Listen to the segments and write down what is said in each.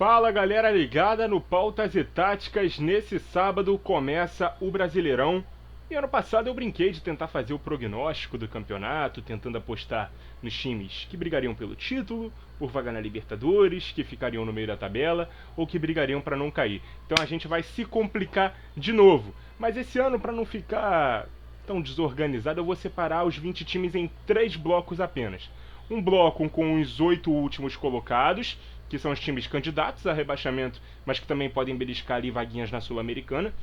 Fala galera ligada no Pautas e Táticas. Nesse sábado começa o Brasileirão. E ano passado eu brinquei de tentar fazer o prognóstico do campeonato, tentando apostar nos times que brigariam pelo título, por vaga na Libertadores, que ficariam no meio da tabela ou que brigariam para não cair. Então a gente vai se complicar de novo. Mas esse ano, para não ficar tão desorganizado, eu vou separar os 20 times em 3 blocos apenas. Um bloco com os 8 últimos colocados, que são os times candidatos a rebaixamento, mas que também podem beliscar ali vaguinhas na Sul-Americana,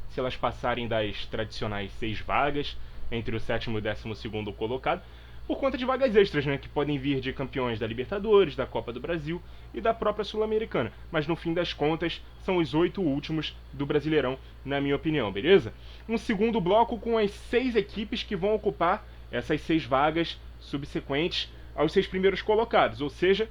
se elas passarem das tradicionais 6 vagas, entre o sétimo e o 12º colocado, por conta de vagas extras, né, que podem vir de campeões da Libertadores, da Copa do Brasil e da própria Sul-Americana. Mas no fim das contas, são os 8 últimos do Brasileirão, na minha opinião, beleza? Um segundo bloco com as 6 equipes que vão ocupar essas 6 vagas subsequentes aos 6 primeiros colocados, ou seja,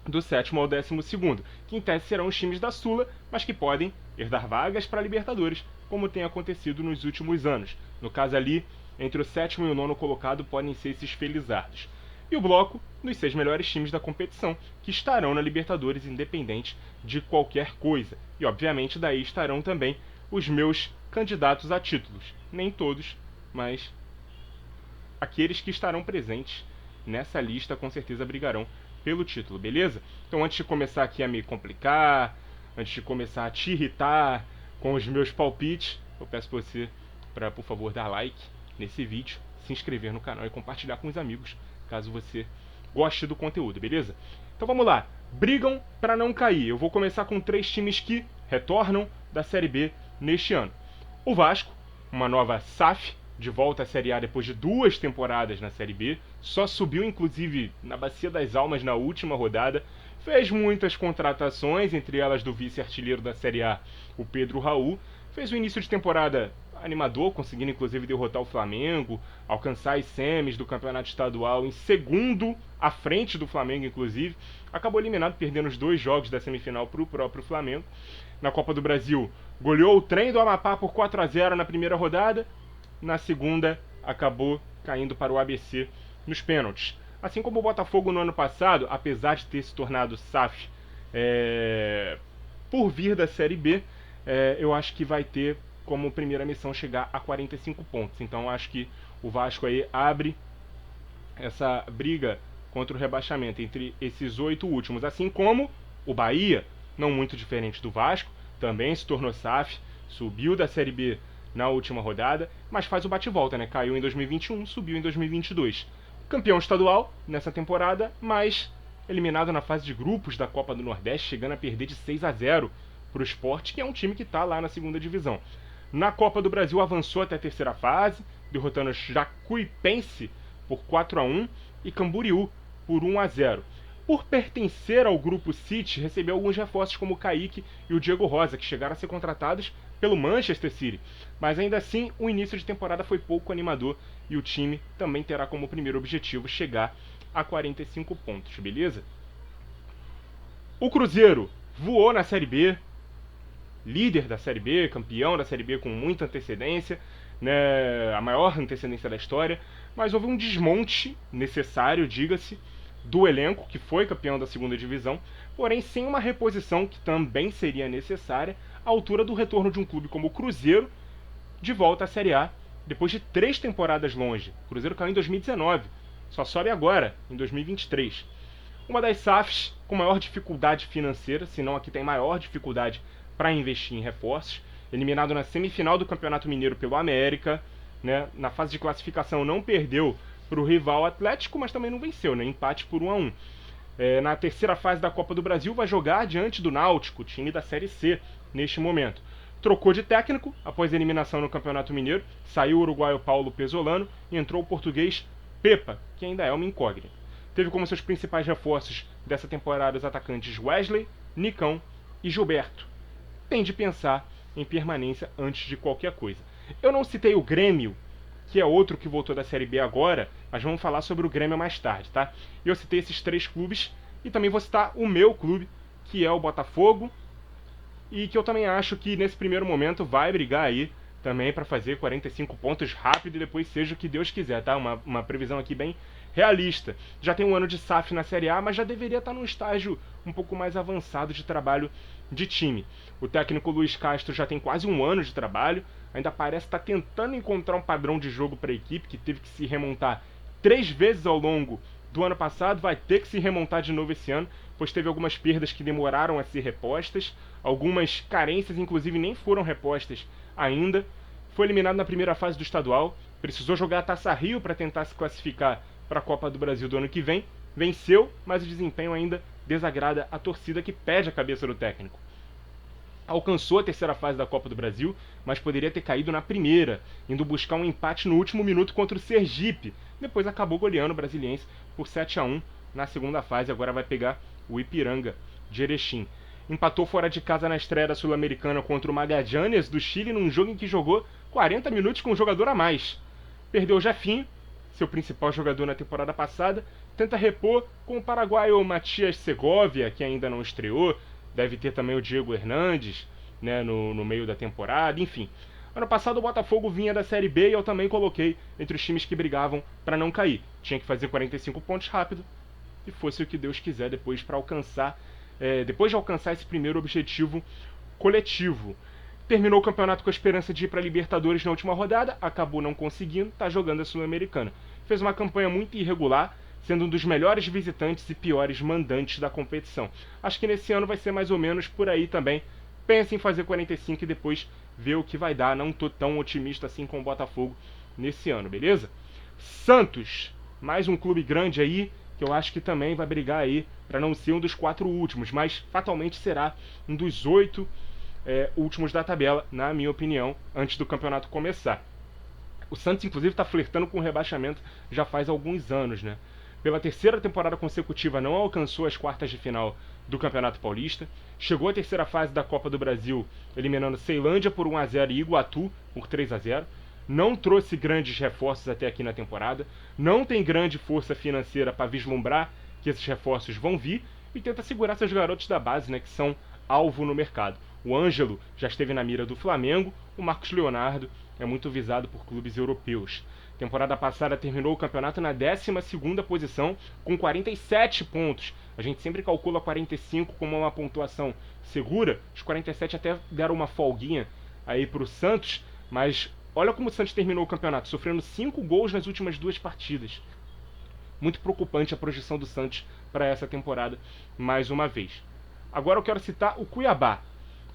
do sétimo ao 12º, que em tese serão os times da Sula, mas que podem herdar vagas para a Libertadores, como tem acontecido nos últimos anos. No caso ali, entre o sétimo e o nono colocado podem ser esses felizardos. E o bloco dos 6 melhores times da competição, que estarão na Libertadores independente de qualquer coisa. E obviamente daí estarão também os meus candidatos a títulos. Nem todos, mas aqueles que estarão presentes nessa lista com certeza brigarão pelo título, beleza? Então antes de começar aqui a me complicar, antes de começar a te irritar com os meus palpites, eu peço pra você para, por favor, dar like nesse vídeo, se inscrever no canal e compartilhar com os amigos, caso você goste do conteúdo, beleza? Então vamos lá, brigam para não cair. Eu vou começar com 3 times que retornam da Série B neste ano. O Vasco, uma nova SAF, de volta à Série A depois de 2 temporadas na Série B, só subiu inclusive na Bacia das Almas na última rodada, fez muitas contratações, entre elas do vice-artilheiro da Série A, o Pedro Raul, fez um início de temporada animador, conseguindo inclusive derrotar o Flamengo, alcançar as semis do campeonato estadual em segundo, à frente do Flamengo inclusive, acabou eliminado, perdendo os 2 jogos da semifinal para o próprio Flamengo. Na Copa do Brasil, goleou o Trem do Amapá por 4-0 na primeira rodada, na segunda acabou caindo para o ABC nos pênaltis. Assim como o Botafogo no ano passado, apesar de ter se tornado SAF por vir da Série B, eu acho que vai ter como primeira missão chegar a 45 pontos. Então acho que o Vasco aí abre essa briga contra o rebaixamento entre esses 8 últimos, assim como o Bahia, não muito diferente do Vasco, também se tornou SAF, subiu da Série B na última rodada, mas faz o bate-volta, né? Caiu em 2021, subiu em 2022. Campeão estadual nessa temporada, mas eliminado na fase de grupos da Copa do Nordeste, chegando a perder de 6-0 para o Sport, que é um time que está lá na segunda divisão. Na Copa do Brasil avançou até a terceira fase, derrotando Jacuipense por 4-1 e Camboriú por 1-0. Por pertencer ao grupo City, recebeu alguns reforços como o Kaique e o Diego Rosa, que chegaram a ser contratados pelo Manchester City. Mas ainda assim, o início de temporada foi pouco animador e o time também terá como primeiro objetivo chegar a 45 pontos, beleza? O Cruzeiro voou na Série B, líder da Série B, campeão da Série B com muita antecedência, né, a maior antecedência da história, mas houve um desmonte necessário, diga-se, do elenco, que foi campeão da segunda divisão, porém sem uma reposição que também seria necessária à altura do retorno de um clube como o Cruzeiro de volta à Série A, depois de 3 temporadas longe. O Cruzeiro caiu em 2019, só sobe agora, em 2023. Uma das SAFs com maior dificuldade financeira, se não a que tem maior dificuldade para investir em reforços, eliminado na semifinal do Campeonato Mineiro pelo América, né, na fase de classificação não perdeu para o rival Atlético, mas também não venceu, né? Empate por 1-1. Na terceira fase da Copa do Brasil vai jogar diante do Náutico, time da Série C, neste momento. Trocou de técnico após a eliminação no Campeonato Mineiro, saiu o uruguaio Paulo Pesolano e entrou o português Pepa, que ainda é uma incógnita. Teve como seus principais reforços dessa temporada os atacantes Wesley, Nicão e Gilberto. Tem de pensar em permanência antes de qualquer coisa. Eu não citei o Grêmio, que é outro que voltou da Série B agora, mas vamos falar sobre o Grêmio mais tarde, tá? Eu citei esses 3 clubes e também vou citar o meu clube, que é o Botafogo, e que eu também acho que nesse primeiro momento vai brigar aí também para fazer 45 pontos rápido e depois seja o que Deus quiser, tá? Uma previsão aqui bem realista. Já tem um ano de SAF na Série A, mas já deveria estar num estágio um pouco mais avançado de trabalho de time. O técnico Luiz Castro já tem quase um ano de trabalho, ainda parece estar tentando encontrar um padrão de jogo para a equipe, que teve que se remontar 3 vezes ao longo do ano passado, vai ter que se remontar de novo esse ano, pois teve algumas perdas que demoraram a ser repostas, algumas carências inclusive nem foram repostas ainda. Foi eliminado na primeira fase do estadual, precisou jogar a Taça Rio para tentar se classificar para a Copa do Brasil do ano que vem, venceu, mas o desempenho ainda desagrada a torcida, que pede a cabeça do técnico. Alcançou a terceira fase da Copa do Brasil, mas poderia ter caído na primeira, indo buscar um empate no último minuto contra o Sergipe. Depois acabou goleando o Brasiliense por 7-1 na segunda fase, agora vai pegar o Ipiranga de Erechim. Empatou fora de casa na estreia da Sul-Americana contra o Magallanes do Chile, num jogo em que jogou 40 minutos com um jogador a mais. Perdeu o Jefinho, seu principal jogador na temporada passada, tenta repor com o paraguaio Matias Segovia, que ainda não estreou, deve ter também o Diego Hernandes, né, no meio da temporada, enfim. Ano passado o Botafogo vinha da Série B e eu também coloquei entre os times que brigavam para não cair. Tinha que fazer 45 pontos rápido e fosse o que Deus quiser depois para alcançar, depois de alcançar esse primeiro objetivo coletivo. Terminou o campeonato com a esperança de ir para a Libertadores na última rodada, acabou não conseguindo, está jogando a Sul-Americana. Fez uma campanha muito irregular, sendo um dos melhores visitantes e piores mandantes da competição. Acho que nesse ano vai ser mais ou menos por aí também. Pensa em fazer 45 e depois ver o que vai dar. Não tô tão otimista assim com o Botafogo nesse ano, beleza? Santos, mais um clube grande aí, que eu acho que também vai brigar aí para não ser um dos 4 últimos, mas fatalmente será um dos 8 últimos da tabela, na minha opinião, antes do campeonato começar. O Santos, inclusive, está flertando com o rebaixamento já faz alguns anos, né? Pela terceira temporada consecutiva não alcançou as quartas de final do Campeonato Paulista, chegou à terceira fase da Copa do Brasil, eliminando Ceilândia por 1-0 e Iguatu por 3-0, não trouxe grandes reforços até aqui na temporada, não tem grande força financeira para vislumbrar que esses reforços vão vir e tenta segurar seus garotos da base, né, que são alvo no mercado. O Ângelo já esteve na mira do Flamengo, o Marcos Leonardo é muito visado por clubes europeus. Temporada passada terminou o campeonato na 12ª posição, com 47 pontos. A gente sempre calcula 45 como uma pontuação segura. Os 47 até deram uma folguinha aí para o Santos, mas olha como o Santos terminou o campeonato, sofrendo 5 gols nas últimas 2 partidas. Muito preocupante a projeção do Santos para essa temporada, mais uma vez. Agora eu quero citar o Cuiabá.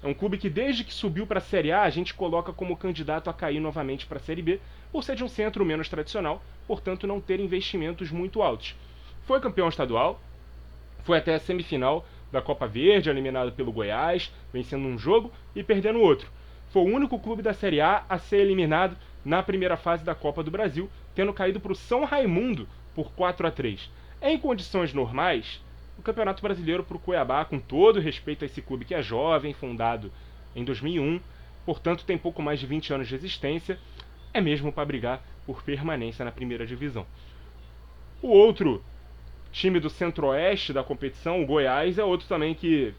É um clube que desde que subiu para a Série A, a gente coloca como candidato a cair novamente para a Série B, por ser de um centro menos tradicional, portanto não ter investimentos muito altos. Foi campeão estadual, foi até a semifinal da Copa Verde, eliminado pelo Goiás, vencendo um jogo e perdendo outro. Foi o único clube da Série A a ser eliminado na primeira fase da Copa do Brasil, tendo caído para o São Raimundo por 4-3. Em condições normais, o Campeonato Brasileiro para o Cuiabá, com todo respeito a esse clube que é jovem, fundado em 2001, portanto tem pouco mais de 20 anos de existência, é mesmo para brigar por permanência na primeira divisão. O outro time do centro-oeste da competição, o Goiás, é outro também que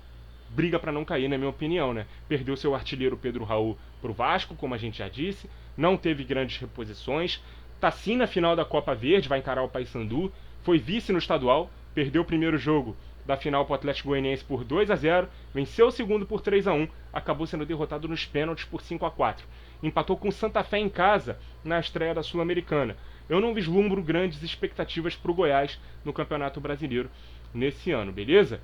briga para não cair, na minha opinião, né? Perdeu seu artilheiro Pedro Raul para o Vasco, como a gente já disse, não teve grandes reposições, tá sim na final da Copa Verde, vai encarar o Paysandu, foi vice no estadual, perdeu o primeiro jogo da final para o Atlético Goianiense por 2-0, venceu o segundo por 3-1, acabou sendo derrotado nos pênaltis por 5-4. Empatou com o Santa Fé em casa na estreia da Sul-Americana. Eu não vislumbro grandes expectativas para o Goiás no Campeonato Brasileiro nesse ano, beleza?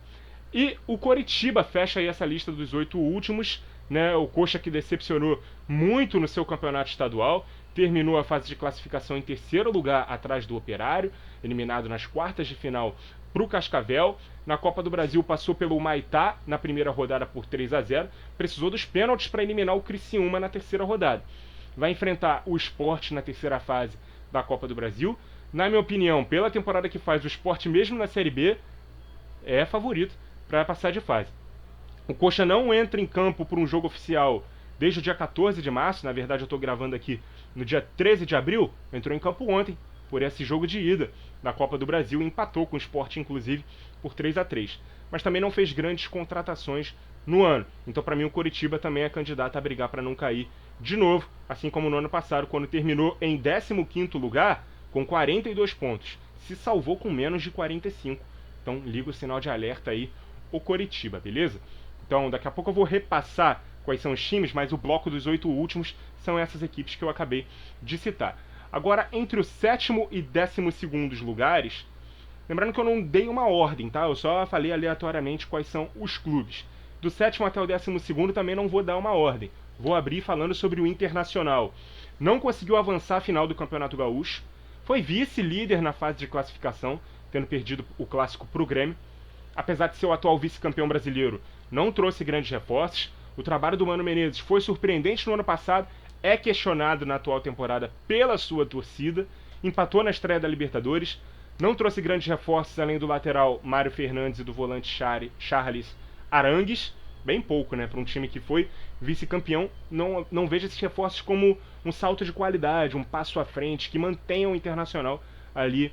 E o Coritiba fecha aí essa lista dos 8 últimos, né? O Coxa, que decepcionou muito no seu campeonato estadual, terminou a fase de classificação em terceiro lugar atrás do Operário, eliminado nas quartas de final para o Cascavel. Na Copa do Brasil passou pelo Maitá na primeira rodada por 3-0, precisou dos pênaltis para eliminar o Criciúma na terceira rodada. Vai enfrentar o Sport na terceira fase da Copa do Brasil. Na minha opinião, pela temporada que faz, o Sport mesmo na Série B é favorito para passar de fase. O Coxa não entra em campo por um jogo oficial desde o dia 14 de março, na verdade eu estou gravando aqui no dia 13 de abril, entrou em campo ontem por esse jogo de ida da Copa do Brasil e empatou com o Sport, inclusive, por 3-3. Mas também não fez grandes contratações no ano. Então, para mim, o Coritiba também é candidato a brigar para não cair de novo, assim como no ano passado, quando terminou em 15º lugar com 42 pontos. se salvou com menos de 45. Então liga o sinal de alerta aí, o Coritiba, beleza? Então daqui a pouco eu vou repassar quais são os times, mas o bloco dos 8 últimos são essas equipes que eu acabei de citar. Agora, entre o 7º e 12º lugares, lembrando que eu não dei uma ordem, tá? Eu só falei aleatoriamente quais são os clubes. Do 7º até o 12º também não vou dar uma ordem. Vou abrir falando sobre o Internacional. Não conseguiu avançar a final do Campeonato Gaúcho. Foi vice-líder na fase de classificação, tendo perdido o clássico para o Grêmio. Apesar de ser o atual vice-campeão brasileiro, não trouxe grandes reforços. O trabalho do Mano Menezes foi surpreendente no ano passado, é questionado na atual temporada pela sua torcida. Empatou na estreia da Libertadores. Não trouxe grandes reforços além do lateral Mário Fernandes e do volante Charles Arangues. Bem pouco, né? Para um time que foi vice-campeão. Não vejo esses reforços como um salto de qualidade, um passo à frente, que mantenham o Internacional ali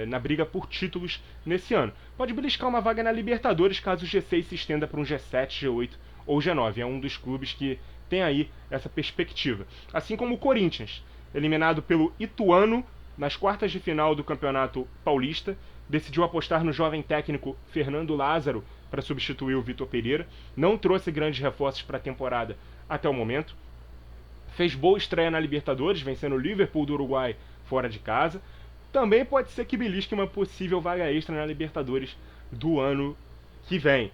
na briga por títulos nesse ano. Pode beliscar uma vaga na Libertadores caso o G6 se estenda para um G7, G8 ou G9. É um dos clubes que tem aí essa perspectiva. Assim como o Corinthians, eliminado pelo Ituano nas quartas de final do Campeonato Paulista, decidiu apostar no jovem técnico Fernando Lázaro para substituir o Vitor Pereira. Não trouxe grandes reforços para a temporada até o momento. Fez boa estreia na Libertadores, vencendo o Liverpool do Uruguai fora de casa. Também pode ser que belisque uma possível vaga extra na Libertadores do ano que vem.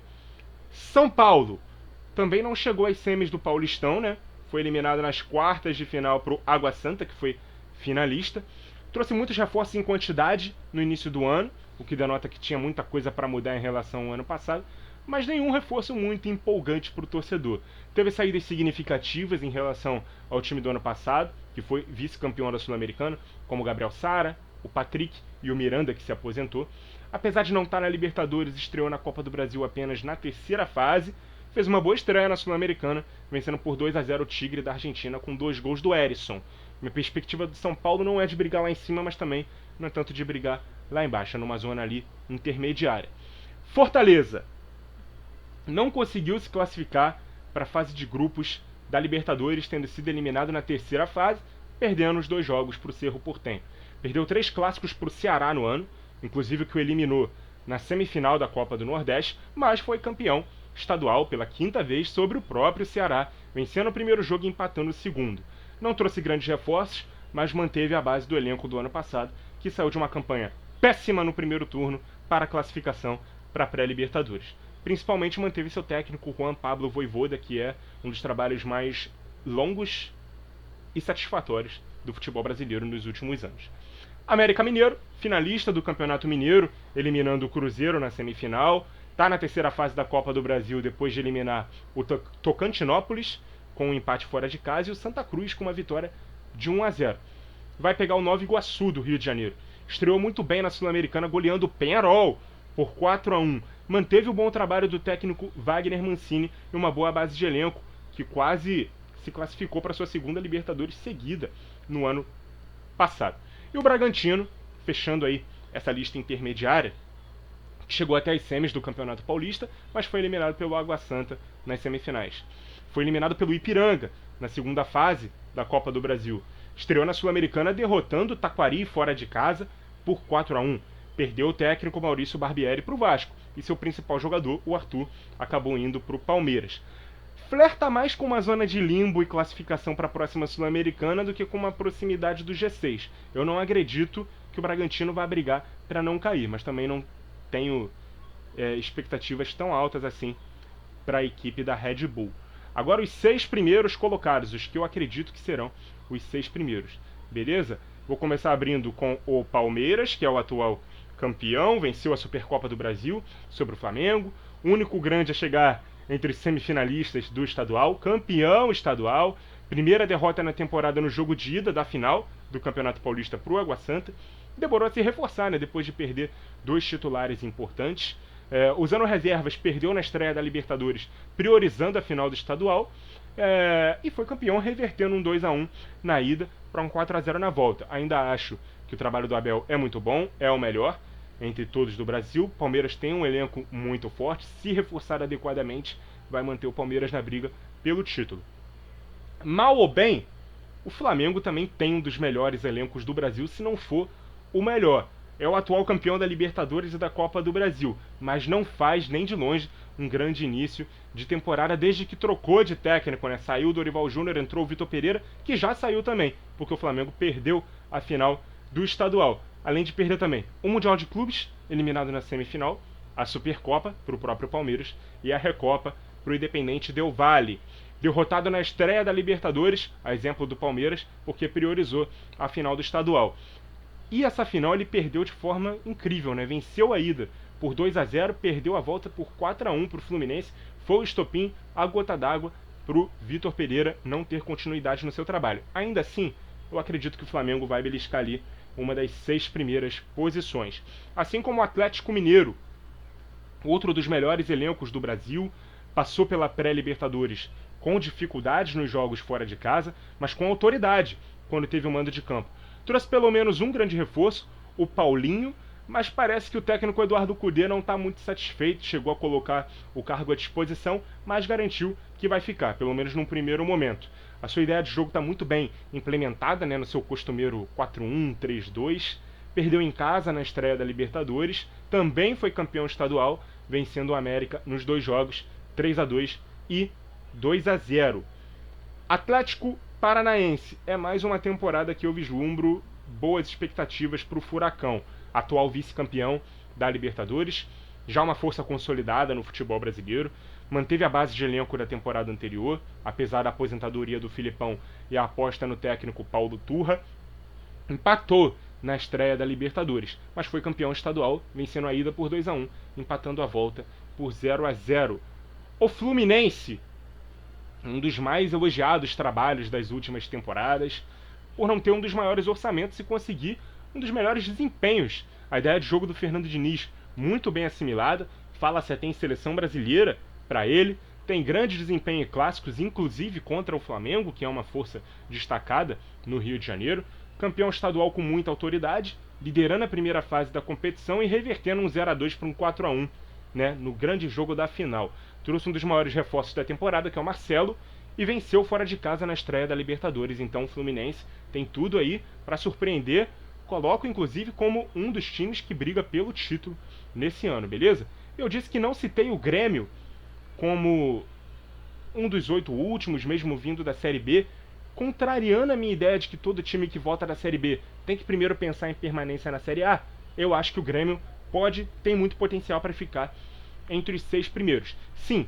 São Paulo também não chegou às semis do Paulistão, né? Foi eliminado nas quartas de final para o Água Santa, que foi finalista. Trouxe muitos reforços em quantidade no início do ano, o que denota que tinha muita coisa para mudar em relação ao ano passado, mas nenhum reforço muito empolgante para o torcedor. Teve saídas significativas em relação ao time do ano passado, que foi vice-campeão da Sul-Americana, como o Gabriel Sara, o Patrick e o Miranda, que se aposentou. Apesar de não estar na Libertadores, estreou na Copa do Brasil apenas na terceira fase. Fez uma boa estreia na Sul-Americana, vencendo por 2-0 o Tigre da Argentina com 2 gols do Erisson. Minha perspectiva do São Paulo não é de brigar lá em cima, mas também não é tanto de brigar lá embaixo, é numa zona ali intermediária. Fortaleza não conseguiu se classificar para a fase de grupos da Libertadores, tendo sido eliminado na terceira fase, perdendo os 2 jogos para o Cerro Porteño. Perdeu 3 clássicos para o Ceará no ano, inclusive o que o eliminou na semifinal da Copa do Nordeste, mas foi campeão estadual pela 5ª vez sobre o próprio Ceará, vencendo o primeiro jogo e empatando o segundo. Não trouxe grandes reforços, mas manteve a base do elenco do ano passado, que saiu de uma campanha péssima no primeiro turno para a classificação para a pré-Libertadores. Principalmente manteve seu técnico Juan Pablo Vojvoda, que é um dos trabalhos mais longos e satisfatórios do futebol brasileiro nos últimos anos. América Mineiro, finalista do Campeonato Mineiro, eliminando o Cruzeiro na semifinal. Está na terceira fase da Copa do Brasil depois de eliminar o Tocantinópolis com um empate fora de casa e o Santa Cruz com uma vitória de 1-0. Vai pegar o Nova Iguaçu do Rio de Janeiro. Estreou muito bem na Sul-Americana, goleando o Peñarol por 4-1. Manteve o bom trabalho do técnico Wagner Mancini e uma boa base de elenco, que quase se classificou para sua segunda Libertadores seguida no ano passado. E o Bragantino, fechando aí essa lista intermediária, chegou até as semis do Campeonato Paulista, mas foi eliminado pelo Água Santa nas semifinais. Foi eliminado pelo Ipiranga na segunda fase da Copa do Brasil. Estreou na Sul-Americana derrotando o Taquari fora de casa por 4-1. Perdeu o técnico Maurício Barbieri para o Vasco e seu principal jogador, o Arthur, acabou indo para o Palmeiras. Flerta mais com uma zona de limbo e classificação para a próxima Sul-Americana do que com uma proximidade do G6. Eu não acredito que o Bragantino vá brigar para não cair, mas também não tenho expectativas tão altas assim para a equipe da Red Bull. Agora os 6 primeiros colocados, os que eu acredito que serão os 6 primeiros, beleza? Vou começar abrindo com o Palmeiras, que é o atual campeão, venceu a Supercopa do Brasil sobre o Flamengo, o único grande a chegar entre os semifinalistas do estadual, campeão estadual, primeira derrota na temporada no jogo de ida da final do Campeonato Paulista para o Água Santa, demorou a se reforçar, né, depois de perder 2 titulares importantes, usando reservas, perdeu na estreia da Libertadores, priorizando a final do estadual, e foi campeão revertendo um 2-1 na ida para um 4-0 na volta. Ainda acho que o trabalho do Abel é muito bom, é o melhor entre todos do Brasil. Palmeiras tem um elenco muito forte, se reforçar adequadamente, vai manter o Palmeiras na briga pelo título. Mal ou bem, o Flamengo também tem um dos melhores elencos do Brasil, se não for o melhor. é o atual campeão da Libertadores e da Copa do Brasil, mas não faz nem de longe um grande início de temporada desde que trocou de técnico, né? Saiu o Dorival Júnior, entrou o Vitor Pereira, que já saiu também, porque o Flamengo perdeu a final do estadual. Além de perder também o Mundial de Clubes, eliminado na semifinal, a Supercopa para o próprio Palmeiras e a Recopa para o Independente Del Valle. Derrotado na estreia da Libertadores, a exemplo do Palmeiras, porque priorizou a final do estadual. E essa final ele perdeu de forma incrível, né? Venceu a ida por 2-0, perdeu a volta por 4-1 para o Fluminense. Foi o estopim, a gota d'água para o Vitor Pereira não ter continuidade no seu trabalho. Ainda assim, eu acredito que o Flamengo vai beliscar ali uma das 6 primeiras posições. Assim como o Atlético Mineiro, outro dos melhores elencos do Brasil, passou pela pré-Libertadores com dificuldades nos jogos fora de casa, mas com autoridade quando teve o mando de campo. Trouxe pelo menos um grande reforço, o Paulinho, mas parece que o técnico Eduardo Cudê não está muito satisfeito, chegou a colocar o cargo à disposição, mas garantiu que vai ficar, pelo menos num primeiro momento. A sua ideia de jogo está muito bem implementada, né, no seu costumeiro 4-1, 3-2, perdeu em casa na estreia da Libertadores, também foi campeão estadual, vencendo o América nos 2 jogos, 3-2 e 2-0. Atlético Paranaense, é mais uma temporada que eu vislumbro boas expectativas para o Furacão, atual vice-campeão da Libertadores, já uma força consolidada no futebol brasileiro, manteve a base de elenco da temporada anterior, apesar da aposentadoria do Filipão e a aposta no técnico Paulo Turra, empatou na estreia da Libertadores, mas foi campeão estadual, vencendo a ida por 2-1, empatando a volta por 0-0. O Fluminense, um dos mais elogiados trabalhos das últimas temporadas, por não ter um dos maiores orçamentos e conseguir um dos melhores desempenhos. A ideia de jogo do Fernando Diniz, muito bem assimilada, fala-se até em seleção brasileira para ele, tem grande desempenho em clássicos, inclusive contra o Flamengo, que é uma força destacada no Rio de Janeiro, campeão estadual com muita autoridade, liderando a primeira fase da competição e revertendo um 0-2 para um 4-1, né, no grande jogo da final. Trouxe um dos maiores reforços da temporada, que é o Marcelo, e venceu fora de casa na estreia da Libertadores. Então o Fluminense tem tudo aí para surpreender. Coloco inclusive como um dos times que briga pelo título nesse ano, beleza? Eu disse que não citei o Grêmio como um dos 8 últimos, mesmo vindo da Série B, contrariando a minha ideia de que todo time que volta da Série B tem que primeiro pensar em permanência na Série A. Eu acho que o Grêmio tem muito potencial para ficar entre os 6 primeiros. Sim,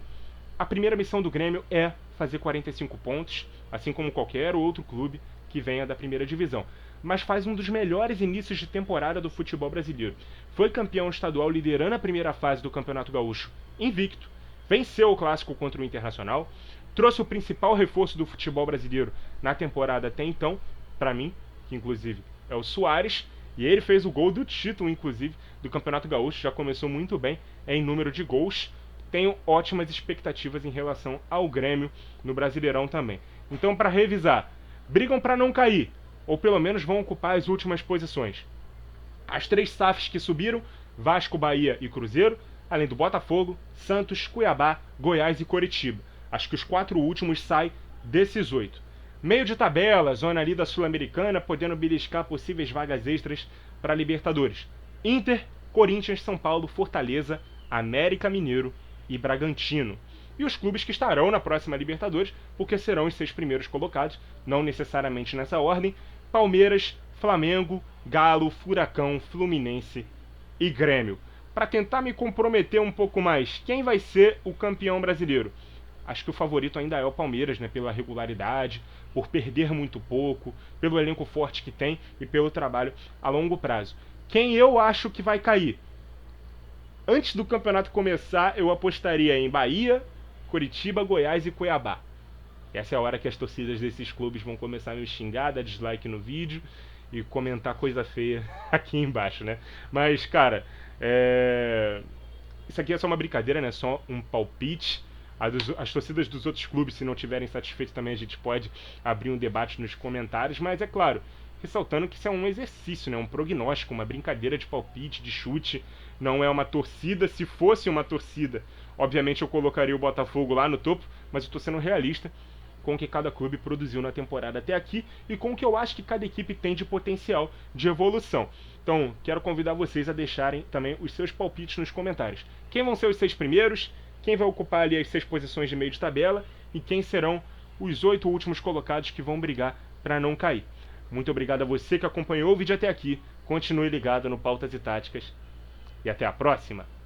a primeira missão do Grêmio é fazer 45 pontos, assim como qualquer outro clube que venha da primeira divisão. Mas faz um dos melhores inícios de temporada do futebol brasileiro. Foi campeão estadual liderando a primeira fase do Campeonato Gaúcho invicto, venceu o clássico contra o Internacional, trouxe o principal reforço do futebol brasileiro na temporada até então, para mim, que inclusive é o Soares, e ele fez o gol do título, inclusive, do Campeonato Gaúcho, já começou muito bem em número de gols. Tenho ótimas expectativas em relação ao Grêmio no Brasileirão também. Então, para revisar, brigam para não cair, ou pelo menos vão ocupar as últimas posições. As 3 SAFs que subiram, Vasco, Bahia e Cruzeiro, além do Botafogo, Santos, Cuiabá, Goiás e Coritiba. Acho que os 4 últimos saem desses 8. Meio de tabela, zona ali da Sul-Americana, podendo beliscar possíveis vagas extras para Libertadores. Inter, Corinthians, São Paulo, Fortaleza, América Mineiro e Bragantino. E os clubes que estarão na próxima Libertadores, porque serão os 6 primeiros colocados, não necessariamente nessa ordem: Palmeiras, Flamengo, Galo, Furacão, Fluminense e Grêmio. Para tentar me comprometer um pouco mais, quem vai ser o campeão brasileiro? Acho que o favorito ainda é o Palmeiras, né, pela regularidade, por perder muito pouco, pelo elenco forte que tem e pelo trabalho a longo prazo. Quem eu acho que vai cair? Antes do campeonato começar, eu apostaria em Bahia, Coritiba, Goiás e Cuiabá. Essa é a hora que as torcidas desses clubes vão começar a me xingar, dar dislike no vídeo e comentar coisa feia aqui embaixo, né? Mas, cara, isso aqui é só uma brincadeira, né? Só um palpite. As torcidas dos outros clubes, se não estiverem satisfeitos também, a gente pode abrir um debate nos comentários, mas é claro, ressaltando que isso é um exercício, né? Um prognóstico, uma brincadeira de palpite, de chute, não é uma torcida. Se fosse uma torcida, obviamente eu colocaria o Botafogo lá no topo, mas eu estou sendo realista com o que cada clube produziu na temporada até aqui e com o que eu acho que cada equipe tem de potencial de evolução. Então, quero convidar vocês a deixarem também os seus palpites nos comentários. Quem vão ser os 6 primeiros, quem vai ocupar ali as 6 posições de meio de tabela e quem serão os 8 últimos colocados que vão brigar para não cair. Muito obrigado a você que acompanhou o vídeo até aqui. Continue ligado no Pautas e Táticas e até a próxima!